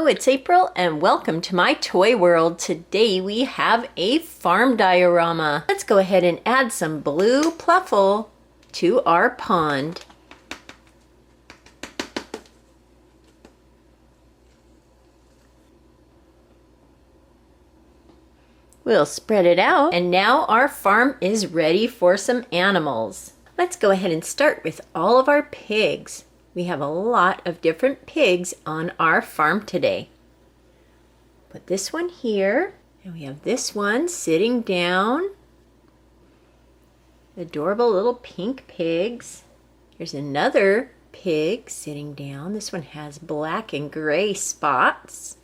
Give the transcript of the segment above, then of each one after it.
it's April and welcome to my toy world. Today we have a farm diorama. Let's go ahead and add some blue pluffle to our pond. We'll spread it out, and now our farm is ready for some animals. Let's go ahead and start with all of our pigs. We have a lot of different pigs on our farm today. Put this one here, and we have this one sitting down. Adorable little pink pigs. Here's another pig sitting down. This one has black and gray spots.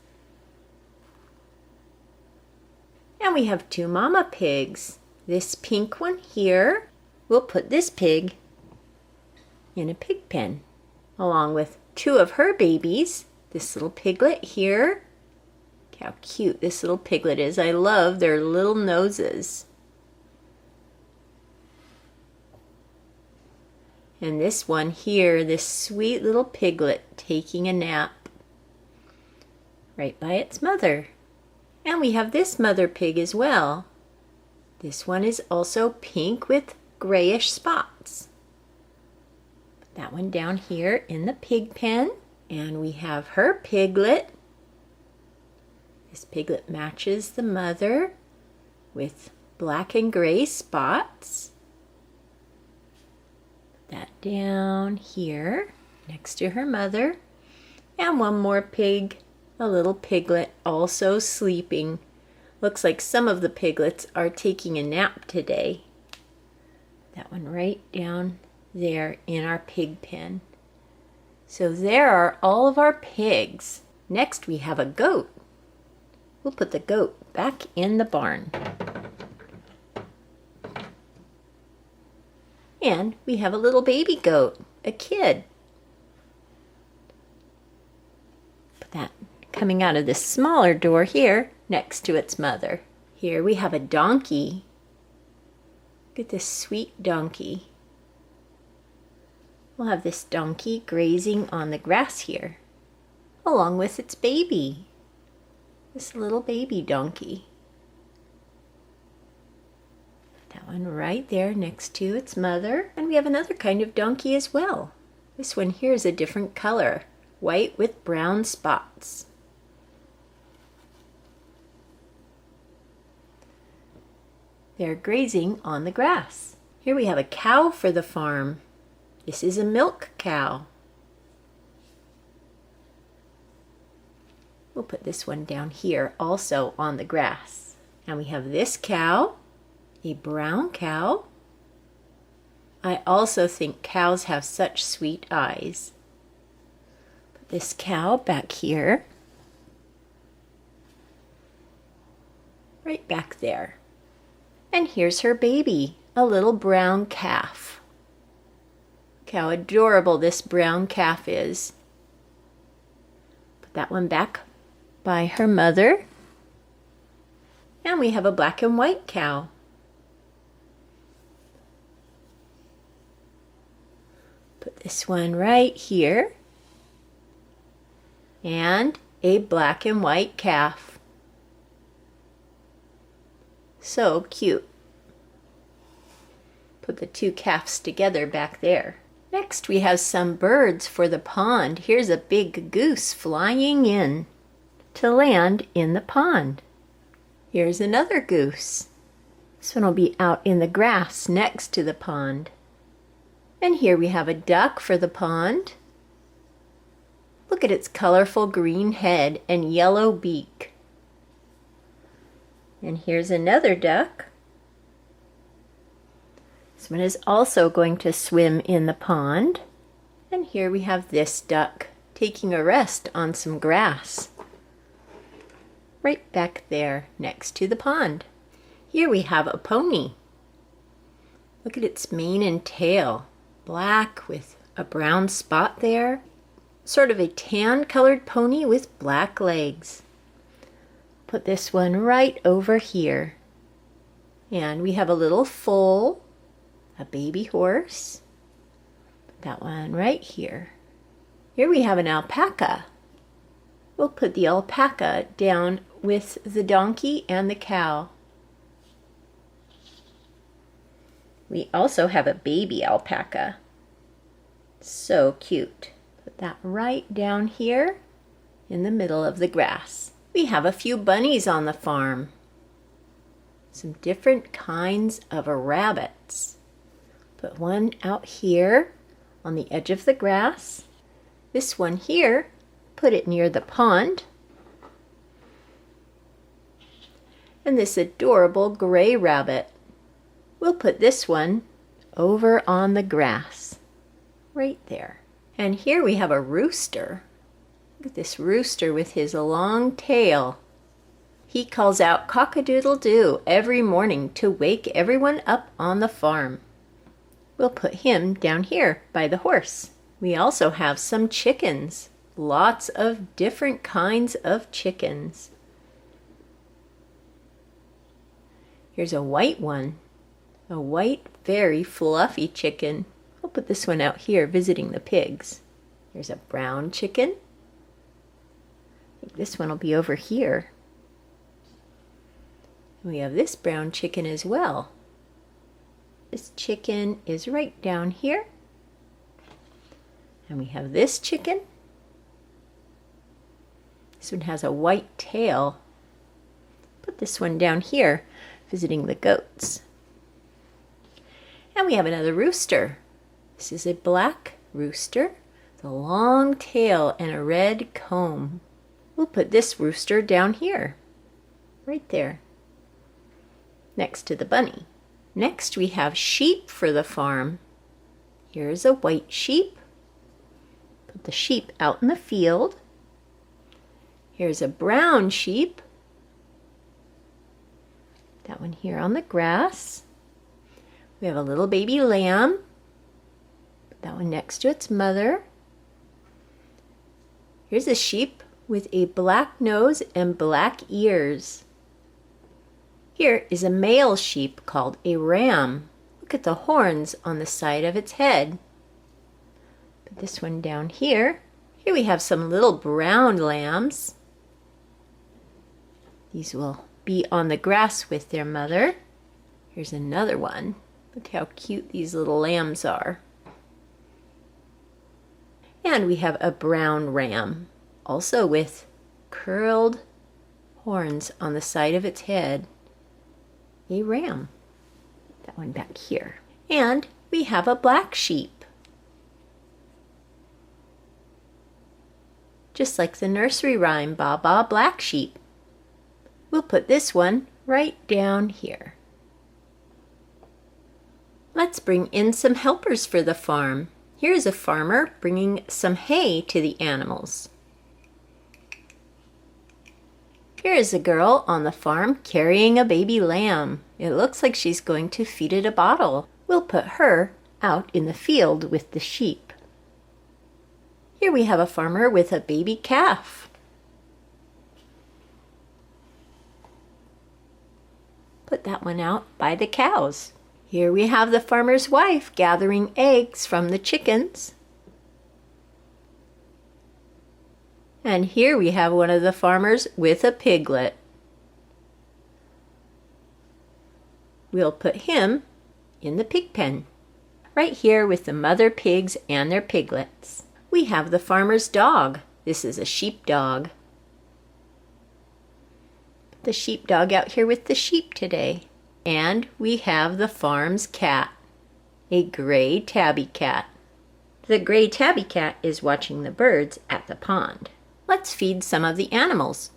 And we have two mama pigs. This pink one here, we'll put this pig in a pig pen, along with two of her babies. This little piglet here. Look how cute this little piglet is. I love their little noses. And this one here, this sweet little piglet taking a nap right by its mother. And we have this mother pig as well. This one is also pink with grayish spots. Put that one down here in the pig pen. And we have her piglet. This piglet matches the mother with black and gray spots. Put that down here next to her mother. And one more pig. A little piglet also sleeping. Looks like some of the piglets are taking a nap today. That one right down there in our pig pen. So there are all of our pigs. Next we have a goat. We'll put the goat back in the barn. And we have a little baby goat, a kid. Put that coming out of this smaller door here next to its mother. Here we have a donkey. Look at this sweet donkey. We'll have this donkey grazing on the grass here, along with its baby. This little baby donkey. That one right there next to its mother. And we have another kind of donkey as well. This one here is a different color, white with brown spots. They're grazing on the grass. Here we have a cow for the farm. This is a milk cow. We'll put this one down here also on the grass. And we have this cow, a brown cow. I also think cows have such sweet eyes. Put this cow back here. Right back there. And here's her baby, a little brown calf. Look how adorable this brown calf is. Put that one back by her mother. And we have a black and white cow. Put this one right here. And a black and white calf. So cute. Put the two calves together back there. Next we have some birds for the pond. Here's a big goose flying in to land in the pond. Here's another goose. This one will be out in the grass next to the pond. And here we have a duck for the pond. Look at its colorful green head and yellow beak. And here's another duck. This one is also going to swim in the pond. And here we have this duck taking a rest on some grass. Right back there next to the pond. Here we have a pony. Look at its mane and tail. Black with a brown spot there. Sort of a tan colored pony with black legs. Put this one right over here. And we have a little foal, a baby horse. Put that one right here. Here we have an alpaca. We'll put the alpaca down with the donkey and the cow. We also have a baby alpaca. So cute. Put that right down here in the middle of the grass. We have a few bunnies on the farm. Some different kinds of rabbits. Put one out here on the edge of the grass. This one here, put it near the pond. And this adorable gray rabbit, we'll put this one over on the grass, right there. And here we have a rooster. Look at this rooster with his long tail. He calls out cock-a-doodle-doo every morning to wake everyone up on the farm. We'll put him down here by the horse. We also have some chickens. Lots of different kinds of chickens. Here's a white one. A white, very fluffy chicken. We'll put this one out here visiting the pigs. Here's a brown chicken. I think this one will be over here. We have this brown chicken as well. This chicken is right down here. And we have this chicken. This one has a white tail. Put this one down here, visiting the goats. And we have another rooster. This is a black rooster with a long tail and a red comb. We'll put this rooster down here, right there, next to the bunny. Next we have sheep for the farm. Here's a white sheep. Put the sheep out in the field. Here's a brown sheep. That one here on the grass. We have a little baby lamb. Put that one next to its mother. Here's a sheep with a black nose and black ears. Here is a male sheep called a ram. Look at the horns on the side of its head. Put this one down here. Here we have some little brown lambs. These will be on the grass with their mother. Here's another one. Look how cute these little lambs are. And we have a brown ram, also with curled horns on the side of its head. A ram. That one back here. And we have a black sheep. Just like the nursery rhyme, Baa Baa Black Sheep. We'll put this one right down here. Let's bring in some helpers for the farm. Here's a farmer bringing some hay to the animals. Here is a girl on the farm carrying a baby lamb. It looks like she's going to feed it a bottle. We'll put her out in the field with the sheep. Here we have a farmer with a baby calf. Put that one out by the cows. Here we have the farmer's wife gathering eggs from the chickens. And here we have one of the farmers with a piglet. We'll put him in the pig pen, right here with the mother pigs and their piglets. We have the farmer's dog. This is a sheepdog. Put the sheepdog out here with the sheep today. And we have the farm's cat, a gray tabby cat. The gray tabby cat is watching the birds at the pond. Let's feed some of the animals.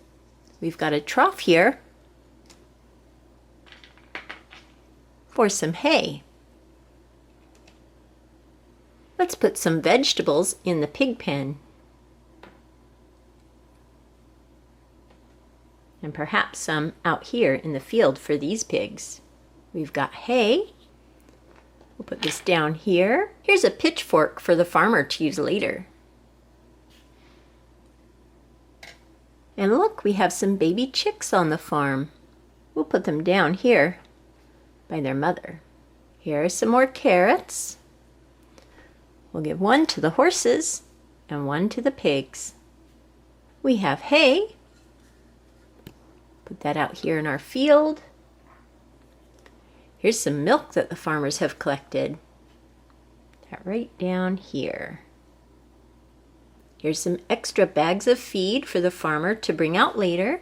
We've got a trough here for some hay. Let's put some vegetables in the pig pen. And perhaps some out here in the field for these pigs. We've got hay. We'll put this down here. Here's a pitchfork for the farmer to use later. And look, we have some baby chicks on the farm. We'll put them down here by their mother. Here are some more carrots. We'll give one to the horses and one to the pigs. We have hay. Put that out here in our field. Here's some milk that the farmers have collected. That right down here. Here's some extra bags of feed for the farmer to bring out later.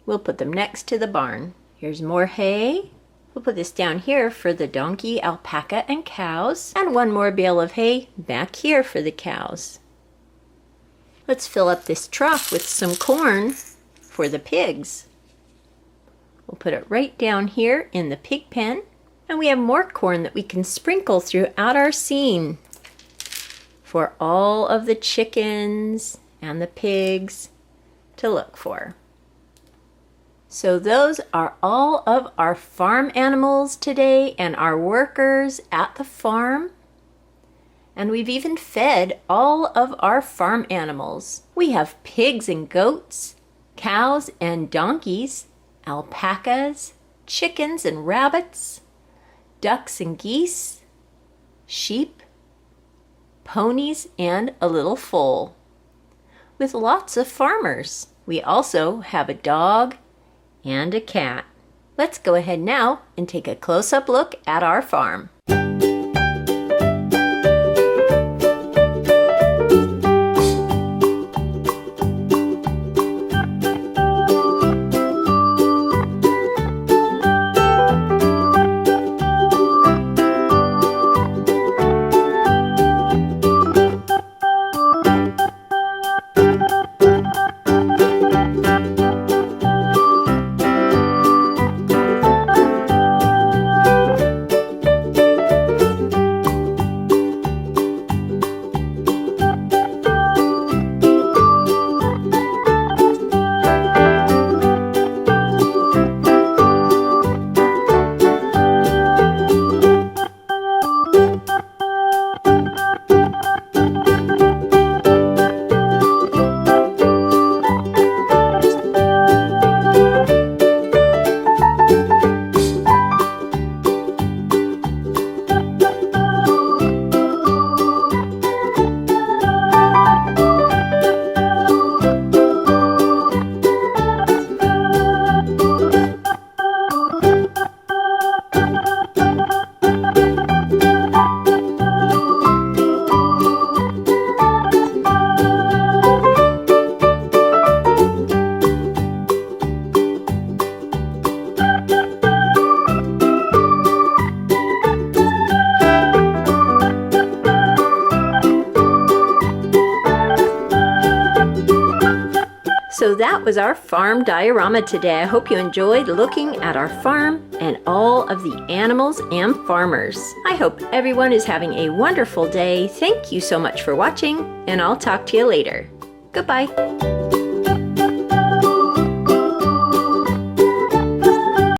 We'll put them next to the barn. Here's more hay. We'll put this down here for the donkey, alpaca, and cows. And one more bale of hay back here for the cows. Let's fill up this trough with some corn for the pigs. We'll put it right down here in the pig pen. And we have more corn that we can sprinkle throughout our scene for all of the chickens and the pigs to look for. So those are all of our farm animals today and our workers at the farm. And we've even fed all of our farm animals. We have pigs and goats, cows and donkeys, alpacas, chickens and rabbits, ducks and geese, sheep, ponies, and a little foal, with lots of farmers. We also have a dog and a cat. Let's go ahead now and take a close-up look at our farm. So that was our farm diorama today. I hope you enjoyed looking at our farm and all of the animals and farmers. I hope everyone is having a wonderful day. Thank you so much for watching, and I'll talk to you later. Goodbye.